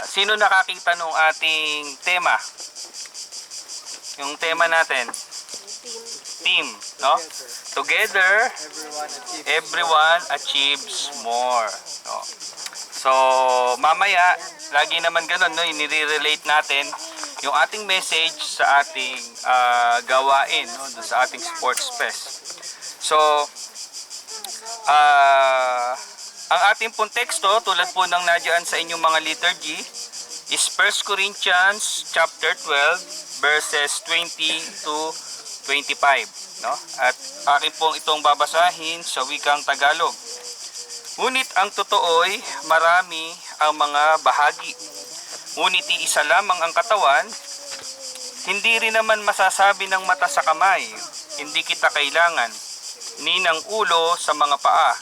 Sino nakakita nung ating tema? Yung tema natin, team, no? Together, everyone achieves more. No? So, mamaya, lagi naman ganun, no? Inire-relate natin yung ating message sa ating gawain, no? Doon sa ating sports fest. So, ang ating pong teksto, tulad po ng nandiyan sa inyong mga liturgy, is 1 Corinthians chapter 12, verses 20 to 25. No? At akin pong itong babasahin sa wikang Tagalog. Ngunit ang totoo'y marami ang mga bahagi. Ngunit iisa lamang ang katawan, hindi rin naman masasabi ng mata sa kamay, hindi kita kailangan, ni ng ulo sa mga paa,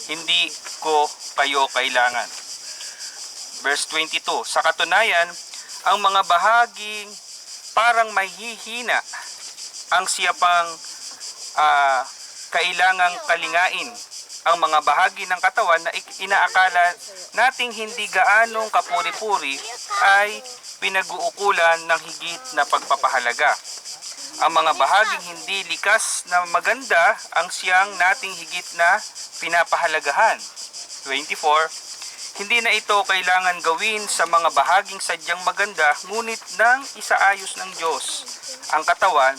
hindi ko kayo kailangan. Verse 22, sa katunayan, ang mga bahaging parang mahihina ang siya pang kailangang kalingain. Ang mga bahagi ng katawan na inaakala nating hindi gaanong kapuri-puri ay pinag-uukulan ng higit na pagpapahalaga. Ang mga bahaging hindi likas na maganda ang siyang nating higit na pinapahalagahan. 24, hindi na ito kailangan gawin sa mga bahaging sadyang maganda, ngunit nang isaayos ng Diyos ang katawan,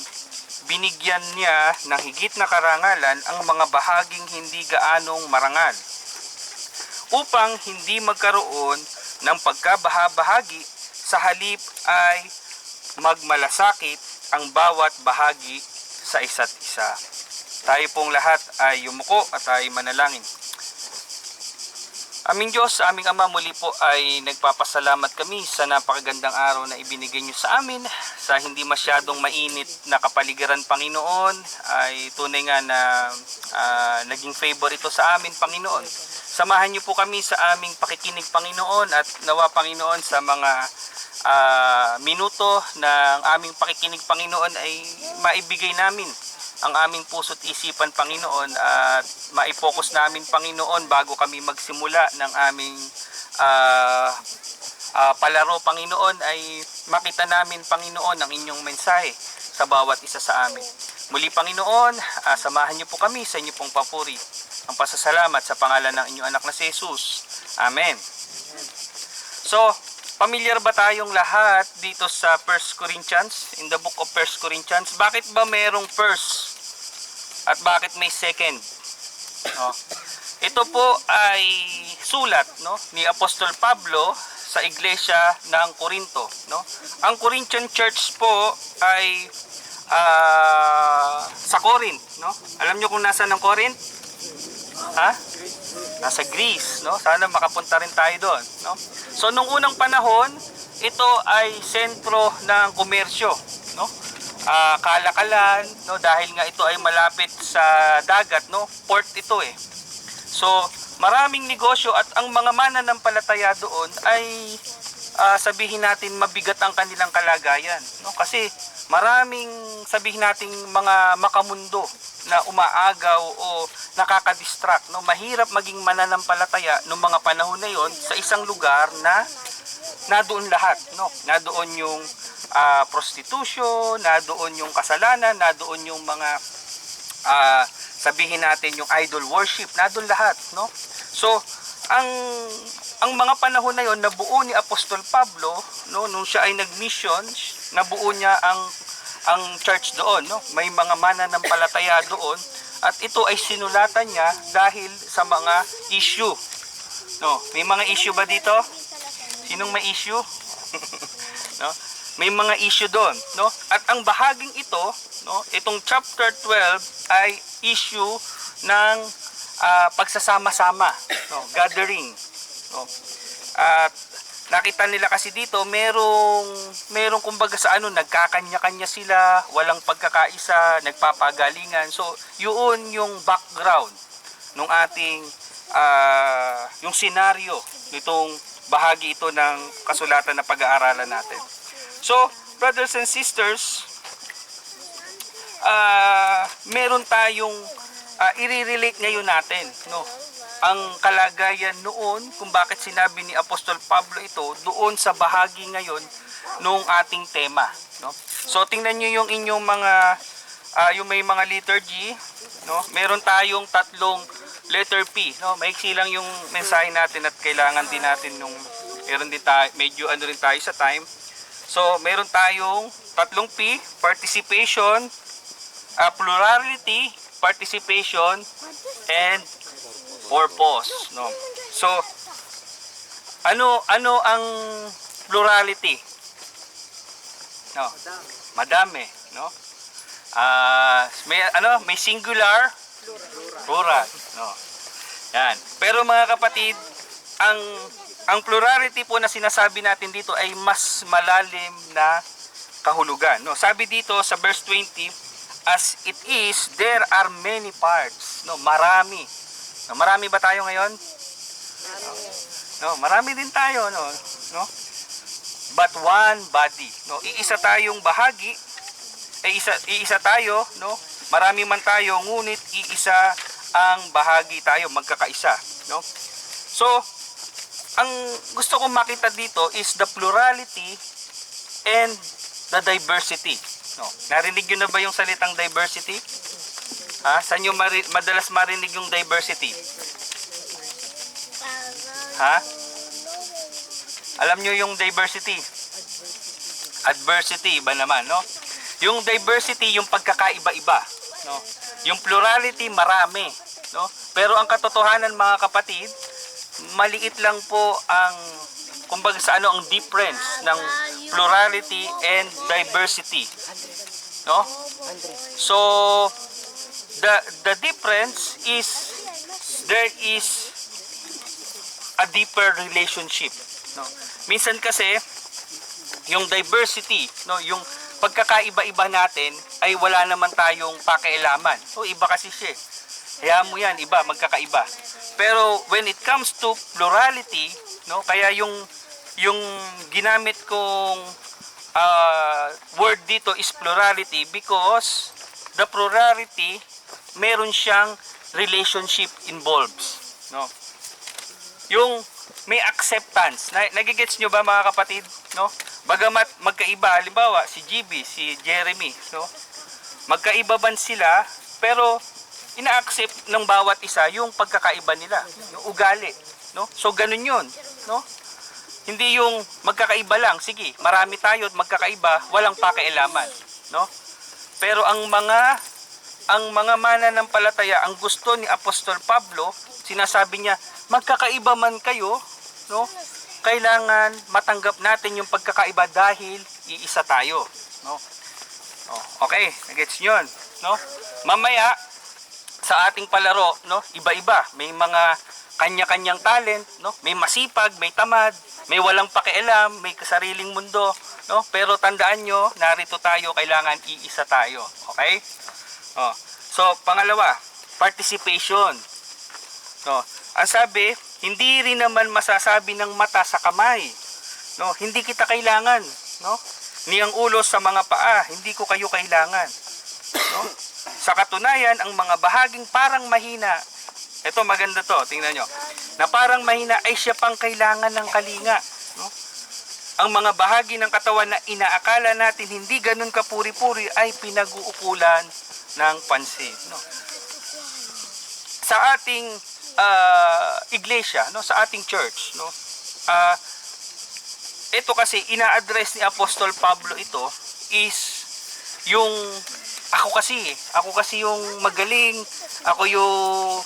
binigyan niya ng higit na karangalan ang mga bahaging hindi gaanong marangal, upang hindi magkaroon ng pagkabahabahagi, sa halip ay magmalasakit ang bawat bahagi sa isa't isa. Tayo pong lahat ay yumuko at ay manalangin. Aming Diyos, aming Ama, muli po ay nagpapasalamat kami sa napakagandang araw na ibinigay niyo sa amin, sa hindi masyadong mainit na kapaligiran, Panginoon. Ay tunay nga na naging favor ito sa amin, Panginoon. Samahan niyo po kami sa aming pakikinig, Panginoon, at nawa, Panginoon, sa mga minuto ng aming pakikinig, Panginoon, ay maibigay namin ang aming puso't isipan, Panginoon, at maipokus namin, Panginoon, bago kami magsimula ng aming palaro, Panginoon, ay makita namin, Panginoon, ang inyong mensahe sa bawat isa sa amin. Muli, Panginoon, samahan niyo po kami sa inyong pong papuri. Ang pasasalamat sa pangalan ng inyong anak na si Jesus. Amen. So, familiar ba tayong lahat dito sa 1 Corinthians, in the book of 1 Corinthians? Bakit ba merong first at bakit may second? No? Ito po ay sulat, no, ni Apostol Pablo sa iglesia ng Corinto. No? Ang Corinthian church po ay sa Corinth. No? Alam nyo kung nasa ng Corinth? Ha? Nasa Greece, no? Sana makapunta rin tayo doon, no? So nung unang panahon, ito ay sentro ng komersyo, no? Kalakalan, no, dahil nga ito ay malapit sa dagat, no? Port ito eh. So maraming negosyo at ang mga mananampalataya doon ay sabihin natin mabigat ang kanilang kalagayan, no? Kasi maraming sabihin nating mga makamundo na umaagaw o nakakadistract, no? Mahirap maging mananampalataya noong mga panahon na yon sa isang lugar na nadoon lahat, no? Nadoon yung prostitution, nadoon yung kasalanan, nadoon yung mga sabihin natin yung idol worship, nadoon lahat, no? So ang mga panahon na yon nabuo ni Apostol Pablo, no, nung siya ay nag-mission, nabuo niya ang church doon, no? May mga mananampalataya doon at ito ay sinulatan niya dahil sa mga issue. No, may mga issue ba dito? Sinong may issue? No? May mga issue doon, no? At ang bahaging ito, no, itong chapter 12 ay issue ng pagsasama-sama, no, gathering, no? At nakita nila kasi dito merong kumbaga sa nagkakanya-kanya sila, walang pagkakaisa, nagpapagalingan. So yun yung background ng ating yung senaryo nitong bahagi ito ng kasulatan na pag-aaralan natin. So brothers and sisters, meron tayong i-relate ngayon natin, no? ang kalagayan noon kung bakit sinabi ni Apostol Pablo ito doon sa bahagi ngayon nung ating tema, no? So tingnan niyo yung inyong mga yung may mga liturgy, no? Meron tayong tatlong letter P, no? Maiksi lang yung mensahe natin at kailangan din natin nung meron din tayo, medyo ano rin tayo sa time. So meron tayong tatlong P: participation, plurality, participation, and purpose, no? So ano ang plurality? No, madami, no? May singular, plural, no? Yan. Pero mga kapatid, ang plurality po na sinasabi natin dito ay mas malalim na kahulugan, no? Sabi dito sa verse 20, as it is, there are many parts, no? Marami. No, marami ba tayo ngayon? No, marami din tayo, no? But one body, no? Iisa tayong bahagi, iisa tayo, no? Marami man tayo, ngunit iisa ang bahagi tayo, magkakaisa, no? So, ang gusto kong makita dito is the plurality and the diversity, no? Narinig niyo na ba yung salitang diversity? Saan nyo madalas marinig yung diversity? Alam nyo yung diversity? Adversity, iba naman, no? Yung diversity, yung pagkakaiba-iba, no? Yung plurality, marami, no? Pero ang katotohanan, mga kapatid, maliit lang po ang, kumbaga sa ang difference ng plurality and diversity, no? So, the difference is there is a deeper relationship, no? Minsan kasi yung diversity, no, yung pagkakaiba-iba natin ay wala naman tayong pakialaman. So iba kasi siya. Kaya mo yan, iba, magkakaiba. Pero when it comes to plurality, no, kaya yung ginamit kong word dito is plurality because the plurality meron siyang relationship involves, no? Yung may acceptance. Nagigets nyo ba, mga kapatid, no? Bagamat magkaiba, halimbawa si GB, si Jeremy, no? Magkaiba man sila, pero ina-accept ng bawat isa yung pagkakaiba nila, yung ugali, no? So ganun 'yun, no? Hindi yung magkakaiba lang, sige, marami tayo at magkakaiba, walang pakialaman, no? Pero ang mga mananampalataya, ang gusto ni Apostol Pablo, sinasabi niya, magkakaiba man kayo, no? Kailangan matanggap natin yung pagkakaiba dahil iisa tayo, no? Okay, nagets niyo 'yon, no? Mamaya sa ating palaro, no? Iba-iba, may mga kanya-kanyang talent, no? May masipag, may tamad, may walang pakialam, may sariling mundo, no? Pero tandaan nyo, narito tayo, kailangan iisa tayo. Okay? So, pangalawa, participation. No? Ang sabi, hindi rin naman masasabi ng mata sa kamay. No? Hindi kita kailangan, no? Ni ang ulo sa mga paa, hindi ko kayo kailangan. No? Sa katunayan, ang mga bahaging parang mahina, ito maganda to, tingnan nyo, na parang mahina ay siya pang kailangan ng kalinga, no? Ang mga bahagi ng katawan na inaakala natin hindi ganun kapuri-puri ay pinag-uukulan ng pansin, no? Sa ating iglesia, no, sa ating church, no, ito kasi ina-address ni Apostol Pablo, ito is yung ako kasi yung magaling, ako yung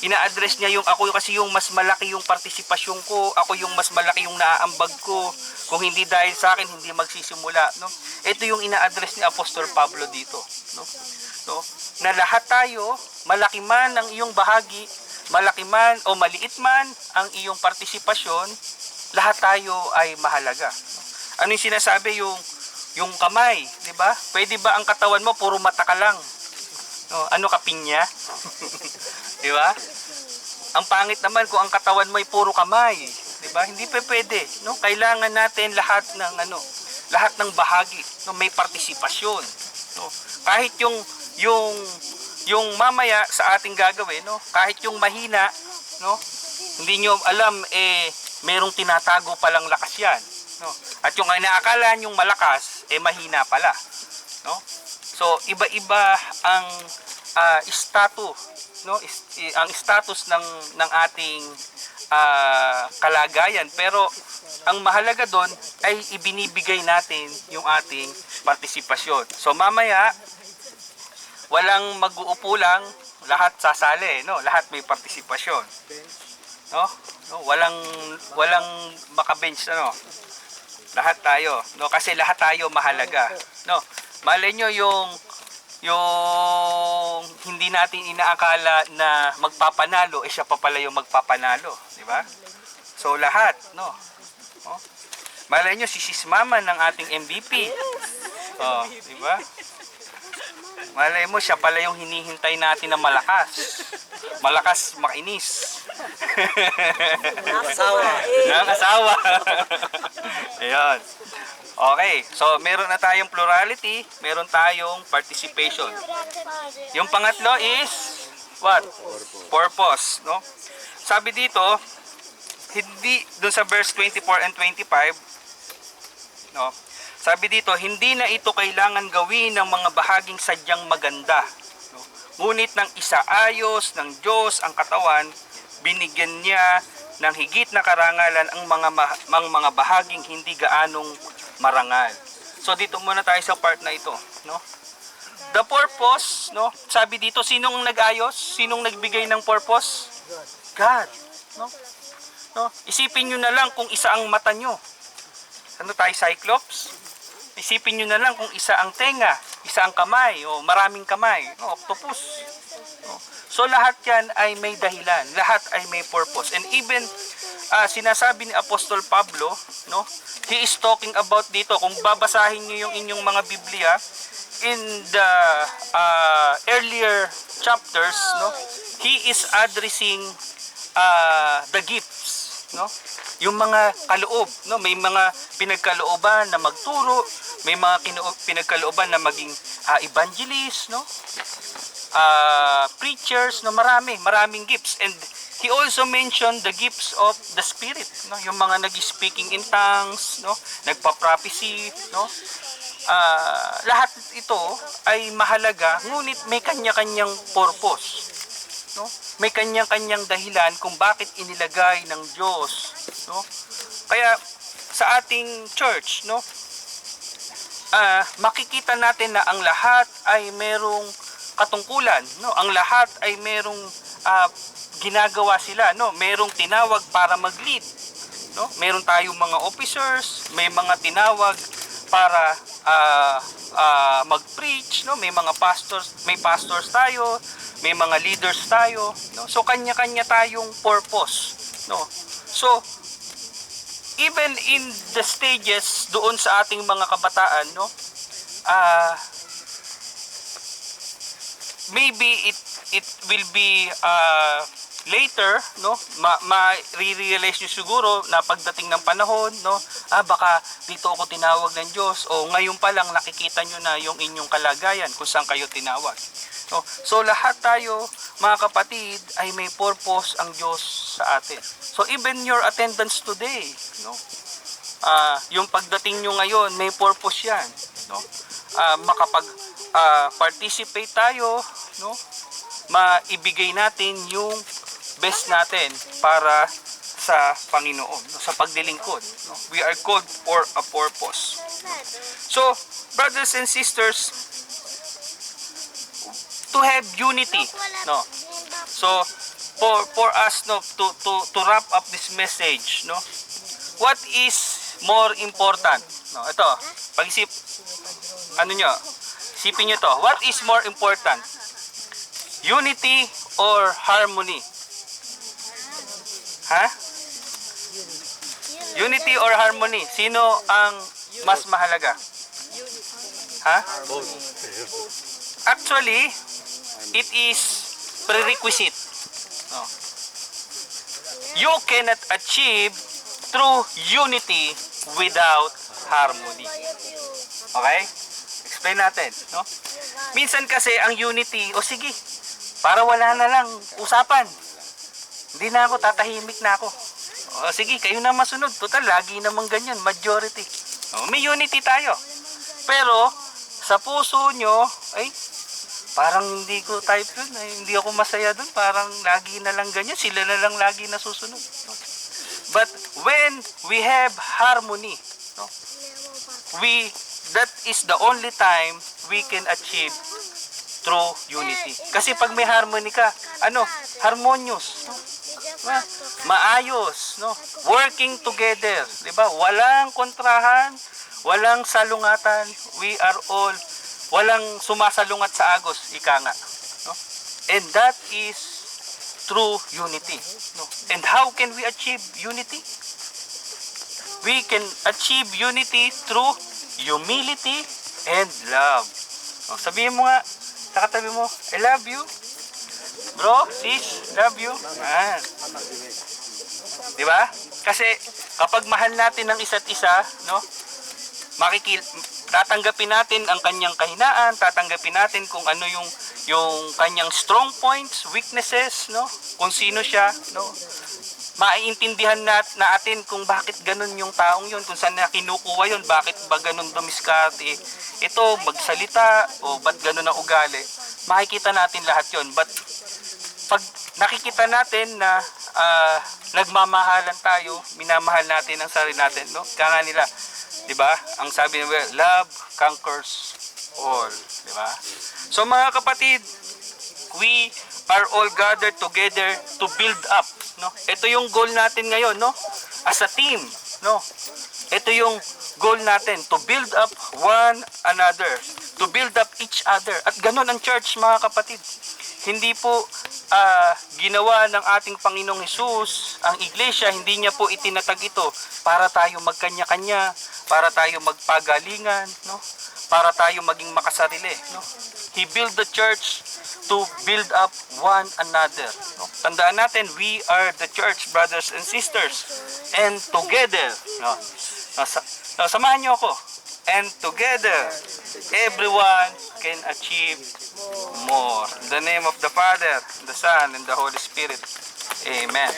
ina-address niya, yung ako kasi yung mas malaki yung partisipasyon ko, ako yung mas malaki yung naaambag ko, kung hindi dahil sa akin hindi magsisimula, no? Ito yung ina-address ni Apostol Pablo dito, no? No? Na lahat tayo, malaki man ang iyong bahagi, malaki man o maliit man ang iyong partisipasyon, lahat tayo ay mahalaga, no? Ano yung sinasabi, yung kamay, di ba? Pwede ba ang katawan mo puro mata ka lang? No, ano ka, pinya? Di ba? Ang pangit naman kung ang katawan mo ay puro kamay, di ba? Hindi pwede, no? Kailangan natin lahat ng bahagi, no, may partisipasyon, no? Kahit yung mamaya sa ating gagawin, no? Kahit yung mahina, no? Hindi nyo alam, merong tinatago palang lakas yan, no? At yung inaakala nyong malakas, mahina pala, no? So, iba-iba ang status, no? Ang status ng ating kalagayan. Pero, ang mahalaga doon ay ibinibigay natin yung ating partisipasyon. So, mamaya, walang mag-uupo lang, lahat sasali, no? Lahat may partisipasyon. No? No, walang makabench, ano? Lahat tayo, no? Kasi lahat tayo mahalaga, no? Malay nyo yung hindi natin inaakala na magpapanalo, siya pa pala yung magpapanalo, di ba? So lahat, no? Oh. Malay nyo si Sis Mama ng ating MVP. Oh, di ba? Malay mo siya pala yung hinihintay natin na malakas. Malakas makinis. Nakakasawa. Ayun. Okay, so meron na tayong plurality, meron tayong participation. Yung pangatlo is what? Purpose, no? Sabi dito, hindi dun sa verse 24 and 25, no? Sabi dito, hindi na ito kailangan gawin ng mga bahaging sadyang maganda, no? Ngunit ng isaayos ng Diyos ang katawan, binigyan niya ng higit na karangalan ang mga bahaging hindi gaanong marangal. So dito muna tayo sa part na ito, no? The purpose, no? Sabi dito, sinong nag-ayos? Sinong nagbigay ng purpose? God, no? No? Isipin niyo na lang kung isa ang mata niyo. Ano tayo, Cyclops? Isipin niyo na lang kung isa ang tenga, isa ang kamay, o maraming kamay, no? Octopus. No? So lahat 'yan ay may dahilan, lahat ay may purpose. And even sinasabi ni Apostol Pablo, no? He is talking about dito, kung babasahin niyo yung inyong mga Biblia in the earlier chapters, no? He is addressing the gifts, no? Yung mga kaloob, no? May mga pinagkalooban na magturo, may mga pinagkalooban na maging evangelist, no? Preachers, no? Maraming gifts. And he also mentioned the gifts of the Spirit, no? Yung mga nag-speaking in tongues, no? Nagpa-prophecy, no? Lahat ito ay mahalaga, ngunit may kanya-kanyang purpose, no? May kanya-kanyang dahilan kung bakit inilagay ng Diyos, no? Kaya sa ating church, no? Makikita natin na ang lahat ay merong katungkulan, no? Ang lahat ay merong ginagawa sila, no? Merong tinawag para mag-lead, no? Meron tayong mga officers, may mga tinawag para mag-preach, no? May mga pastors, may pastors tayo, may mga leaders tayo, no? So kanya-kanya tayong purpose, no? So even in the stages doon sa ating mga kabataan, no? Maybe it will be later, no? Ma-realize nyo siguro na pagdating ng panahon, no? Baka dito ako tinawag ng Diyos, o ngayon pa lang nakikita nyo na yung inyong kalagayan kung saan kayo tinawag, no? So lahat tayo, mga kapatid, ay may purpose ang Diyos sa atin. So even your attendance today, no? Yung pagdating nyo ngayon, may purpose yan, no? Participate tayo, no? Maibigay natin yung best natin para sa Panginoon, no? Sa paglilingkod, no? We are called for a purpose. So, brothers and sisters, to have unity, no? So, for us, no, to wrap up this message, no? What is more important? No, ito, pag-isip, isipin nyo to. What is more important? Unity or harmony? Ha? Unity or harmony? Sino ang mas mahalaga? Ha? Actually, it is prerequisite. No. You cannot achieve true unity without harmony. Okay? Explain natin, no? Minsan kasi ang unity, sige, para wala na lang usapan. Hindi na ako, tatahimik na ako. O, sige, kayo na masunod. Total, lagi naman ganyan, majority. O, may unity tayo. Pero, sa puso nyo, ay, parang hindi ko type yun. Ay, hindi ako masaya dun. Parang lagi na lang ganyan. Sila na lang lagi nasusunod. No? But when we have harmony, no, that is the only time we can achieve true unity. Kasi pag may harmony ka, harmonious, no? Maayos, no? Working together, 'di ba? Walang kontrahan, walang salungatan. We are all walang sumasalungat sa agos, ika nga, no? And that is true unity, no? And how can we achieve unity? We can achieve unity through humility and love. O, sabihin mo nga sa katabi mo, I love you. Bro, sis, love you. Man. Diba? Kasi kapag mahal natin ang isa't isa, no? Tatanggapin natin ang kanyang kahinaan, tatanggapin natin kung ano yung kanyang strong points, weaknesses, no? Kung sino siya, no? Maiintindihan natin kung bakit ganun yung taong yun, kung saan na kinukuha yun, bakit ba ganun dumiskarte ito, magsalita, o ba't ganun ang ugali. Makikita natin lahat yun. But pag nakikita natin na nagmamahalan tayo, minamahal natin ang sarili natin, no? Kaya nga nila, di ba? Ang sabi nila, love conquers all, di ba? So mga kapatid, we are all gathered together to build up, no? Ito yung goal natin ngayon, no? As a team, no? Ito yung goal natin, to build up one another, to build up each other. At ganun ang church, mga kapatid. Hindi po ginawa ng ating Panginoong Hesus ang iglesia, hindi niya po itinatag ito para tayo magkanya-kanya, para tayo magpagalingan, no? Para tayo maging makasarili, no? He built the church to build up one another, no? Tandaan natin, we are the church, brothers and sisters, and together, no? Samahan niyo ako, and together everyone can achieve more. In the name of the Father, the Son, and the Holy Spirit. Amen.